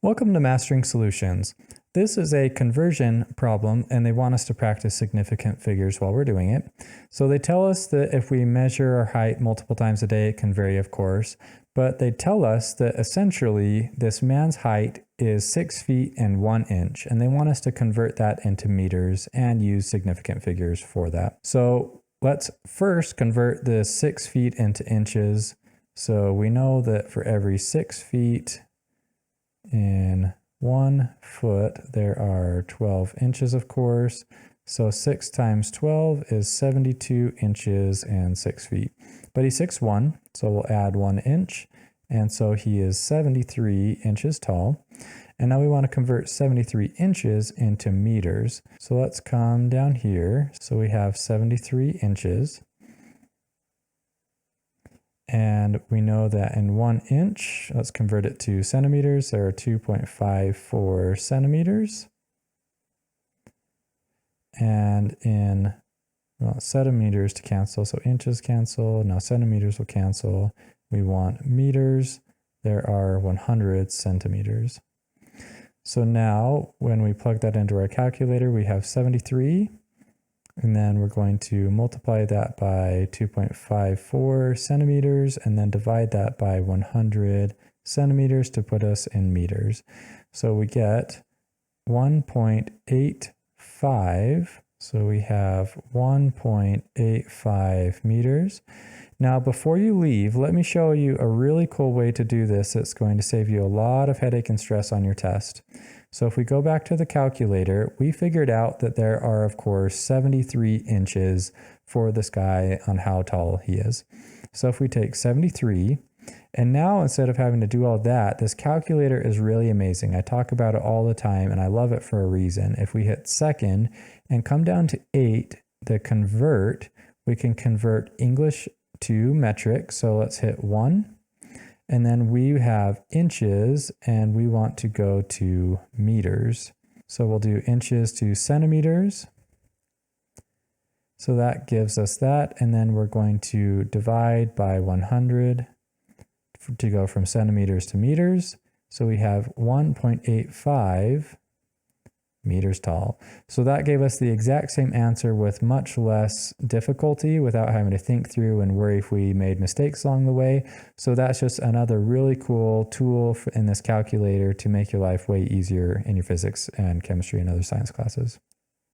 Welcome to Mastering Solutions. This is a conversion problem and they want us to practice significant figures while we're doing it. So they tell us that if we measure our height multiple times a day, it can vary, of course, but they tell us that essentially this man's height is 6 feet and 1 inch, and they want us to convert that into meters and use significant figures for that. So let's first convert the 6 feet into inches. So we know that for every 6 feet in 1 foot, there are 12 inches, of course. So 6 times 12 is 72 inches and 6 feet. But he's 6'1", so we'll add 1 inch. And so he is 73 inches tall. And now we want to convert 73 inches into meters. So let's come down here. So we have 73 inches. And we know that in 1 inch, let's convert it to centimeters, there are 2.54 centimeters. And in centimeters to cancel, so inches cancel, now centimeters will cancel. We want meters, there are 100 centimeters. So now when we plug that into our calculator, we have 73. And then we're going to multiply that by 2.54 centimeters and then divide that by 100 centimeters to put us in meters. So we get 1.85. So we have 1.85 meters. Now, before you leave, let me show you a really cool way to do this that's going to save you a lot of headache and stress on your test. So if we go back to the calculator, we figured out that there are, of course, 73 inches for this guy on how tall he is. So if we take 73, and now instead of having to do all that, this calculator is really amazing. I talk about it all the time, and I love it for a reason. If we hit second and come down to 8, the convert, we can convert English to metric. So let's hit 1. And then we have inches, and we want to go to meters. So we'll do inches to centimeters. So that gives us that. And then we're going to divide by 100 to go from centimeters to meters. So we have 1.85 meters tall. So that gave us the exact same answer with much less difficulty without having to think through and worry if we made mistakes along the way. So that's just another really cool tool in this calculator to make your life way easier in your physics and chemistry and other science classes.